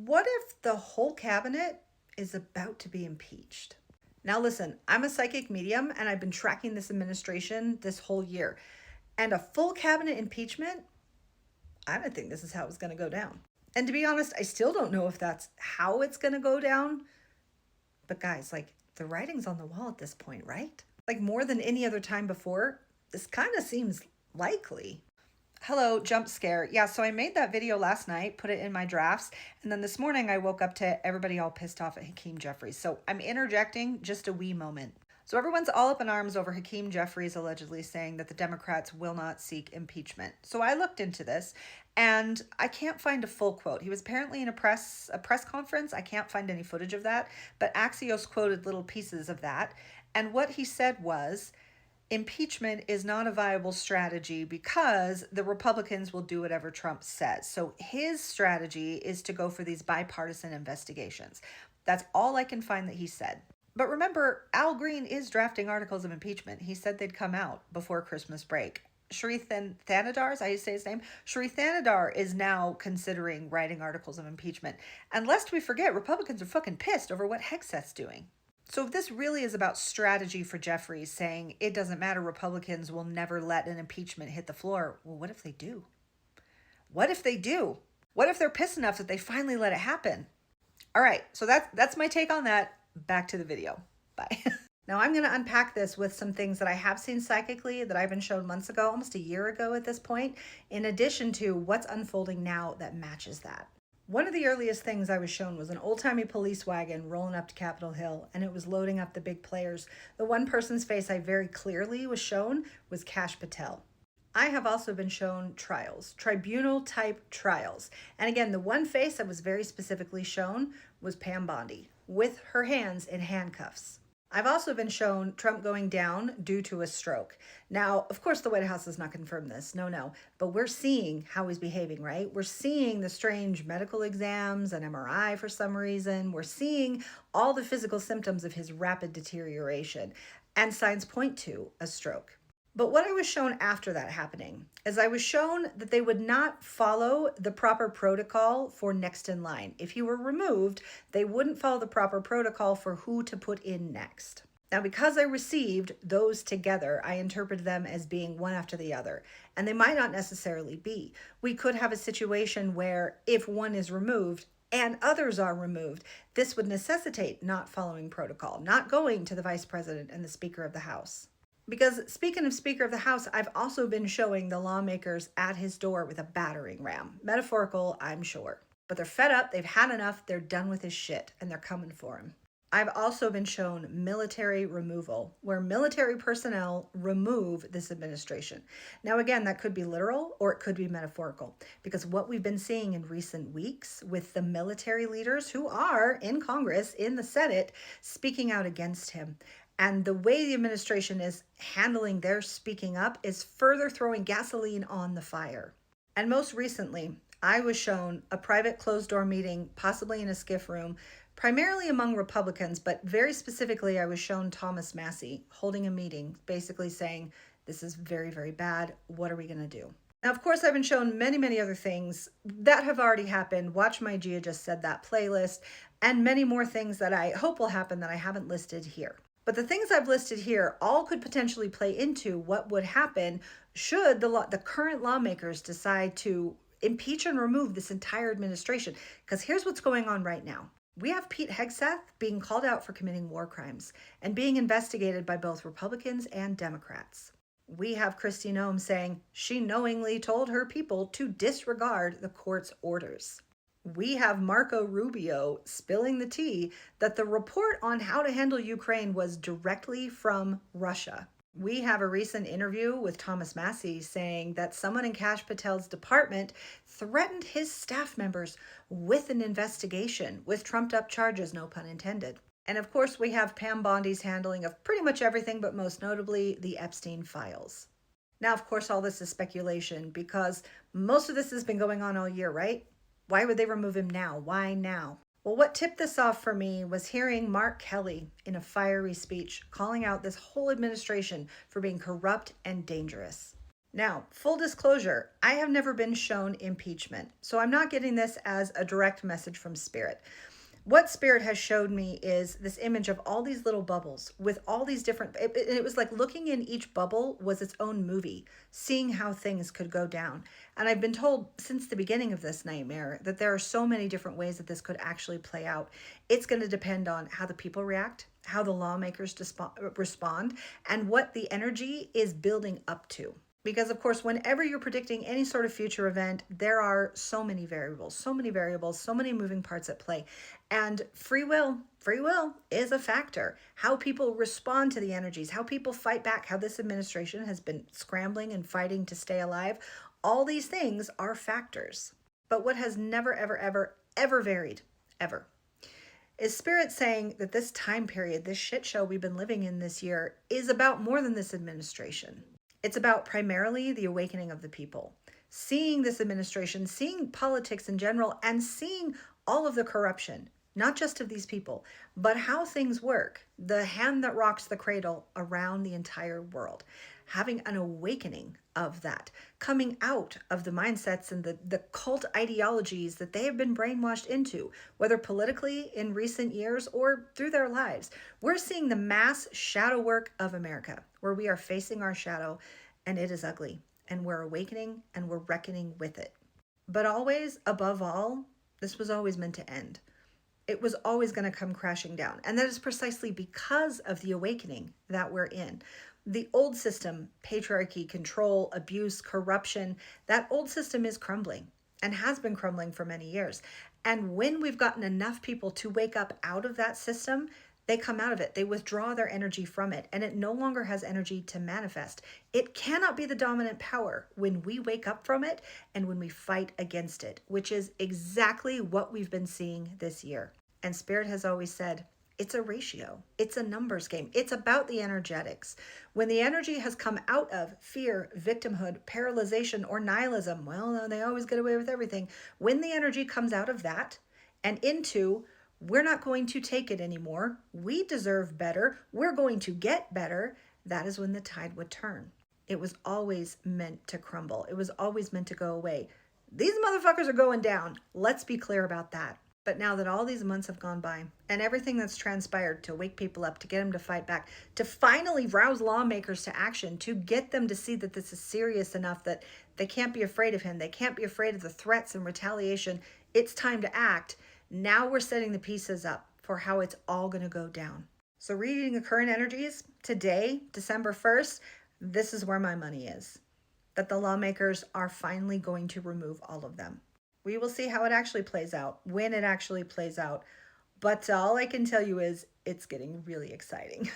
What if the whole cabinet is about to be impeached? Now, listen, I'm a psychic medium and I've been tracking this administration this whole year. And a full cabinet impeachment, I don't think this is how it's going to go down. And to be honest, I still don't know if that's how it's going to go down. But guys, like, the writing's on the wall at this point, right? Like, more than any other time before, this kind of seems likely. Hello, jump scare. Yeah, so I made that video last night, put it in my drafts, and then this morning I woke up to everybody all pissed off at Hakeem Jeffries. So I'm interjecting just a wee moment. So everyone's all up in arms over Hakeem Jeffries allegedly saying that the Democrats will not seek impeachment. So I looked into this and I can't find a full quote. He was apparently in a press conference. I can't find any footage of that, but Axios quoted little pieces of that. And what he said was, impeachment is not a viable strategy because the Republicans will do whatever Trump says. So his strategy is to go for these bipartisan investigations. That's all I can find that he said. But remember, Al Green is drafting articles of impeachment. He said they'd come out before Christmas break. Sharif Thanadar, is how you say his name? Sharif Thanadar is now considering writing articles of impeachment. And lest we forget, Republicans are fucking pissed over what Hegseth's doing. So if this really is about strategy for Jeffries, saying it doesn't matter, Republicans will never let an impeachment hit the floor, well, what if they do? What if they do? What if they're pissed enough that they finally let it happen? All right, so that's my take on that. Back to the video. Bye. Now I'm going to unpack this with some things that I have seen psychically that I've been shown months ago, almost a year ago at this point, in addition to what's unfolding now that matches that. One of the earliest things I was shown was an old-timey police wagon rolling up to Capitol Hill, and it was loading up the big players. The one person's face I very clearly was shown was Kash Patel. I have also been shown trials, tribunal-type trials. And again, the one face that was very specifically shown was Pam Bondi, with her hands in handcuffs. I've also been shown Trump going down due to a stroke. Now, of course, the White House has not confirmed this. No. But we're seeing how he's behaving, right? We're seeing the strange medical exams and MRI for some reason. We're seeing all the physical symptoms of his rapid deterioration, and signs point to a stroke. But what I was shown after that happening is I was shown that they would not follow the proper protocol for next in line. If he were removed, they wouldn't follow the proper protocol for who to put in next. Now, because I received those together, I interpreted them as being one after the other, and they might not necessarily be. We could have a situation where if one is removed and others are removed, this would necessitate not following protocol, not going to the Vice President and the Speaker of the House. Because speaking of Speaker of the House, I've also been showing the lawmakers at his door with a battering ram. Metaphorical, I'm sure. But they're fed up, they've had enough, they're done with his shit, and they're coming for him. I've also been shown military removal, where military personnel remove this administration. Now, again, that could be literal or it could be metaphorical, because what we've been seeing in recent weeks with the military leaders who are in Congress, in the Senate, speaking out against him. And the way the administration is handling their speaking up is further throwing gasoline on the fire. And most recently, I was shown a private closed-door meeting, possibly in a skiff room, primarily among Republicans, but very specifically, I was shown Thomas Massie holding a meeting, basically saying, this is very, very bad. What are we going to do? Now, of course, I've been shown many other things that have already happened. Watch my Gia Just Said That playlist, and many more things that I hope will happen that I haven't listed here. But the things I've listed here all could potentially play into what would happen should the current lawmakers decide to impeach and remove this entire administration. Because here's what's going on right now. We have Pete Hegseth being called out for committing war crimes and being investigated by both Republicans and Democrats. We have Kristi Noem saying she knowingly told her people to disregard the court's orders. We have Marco Rubio spilling the tea that the report on how to handle Ukraine was directly from Russia. We have a recent interview with Thomas Massie saying that someone in Kash Patel's department threatened his staff members with an investigation with trumped up charges, no pun intended. And of course, we have Pam Bondi's handling of pretty much everything, but most notably the Epstein files. Now, of course, all this is speculation because most of this has been going on all year, right? Why would they remove him now? Why now? Well, what tipped this off for me was hearing Mark Kelly in a fiery speech calling out this whole administration for being corrupt and dangerous. Now, full disclosure, I have never been shown impeachment, so I'm not getting this as a direct message from Spirit. What Spirit has showed me is this image of all these little bubbles with all these different, it was like looking in each bubble was its own movie, seeing how things could go down. And I've been told since the beginning of this nightmare that there are so many different ways that this could actually play out. It's going to depend on how the people react, how the lawmakers respond, and what the energy is building up to. Because, of course, whenever you're predicting any sort of future event, there are so many variables, so many moving parts at play. And free will is a factor. How people respond to the energies, how people fight back, how this administration has been scrambling and fighting to stay alive, all these things are factors. But what has never, ever, ever, ever varied, ever, is Spirit saying that this time period, this shit show we've been living in this year, is about more than this administration. It's about primarily the awakening of the people, seeing this administration, seeing politics in general, and seeing all of the corruption, not just of these people, but how things work, the hand that rocks the cradle around the entire world, having an awakening of that, coming out of the mindsets and the cult ideologies that they have been brainwashed into, whether politically in recent years or through their lives. We're seeing the mass shadow work of America, where we are facing our shadow, and it is ugly, and we're awakening and we're reckoning with it. But always, above all, this was always meant to end. It was always going to come crashing down. And that is precisely because of the awakening that we're in. The old system, patriarchy, control, abuse, corruption, that old system is crumbling and has been crumbling for many years. And when we've gotten enough people to wake up out of that system, they come out of it. They withdraw their energy from it, and it no longer has energy to manifest. It cannot be the dominant power when we wake up from it and when we fight against it, which is exactly what we've been seeing this year. And Spirit has always said, it's a ratio. It's a numbers game. It's about the energetics. When the energy has come out of fear, victimhood, paralyzation, or nihilism, well, they always get away with everything. When the energy comes out of that and into, we're not going to take it anymore, we deserve better, we're going to get better, that is when the tide would turn. It was always meant to crumble. It was always meant to go away. These motherfuckers are going down. Let's be clear about that. But now that all these months have gone by and everything that's transpired to wake people up, to get them to fight back, to finally rouse lawmakers to action, to get them to see that this is serious enough that they can't be afraid of him, they can't be afraid of the threats and retaliation, it's time to act. Now we're setting the pieces up for how it's all going to go down. So reading the current energies today, December 1st, this is where my money is. That the lawmakers are finally going to remove all of them. We will see how it actually plays out, when it actually plays out. But all I can tell you is it's getting really exciting.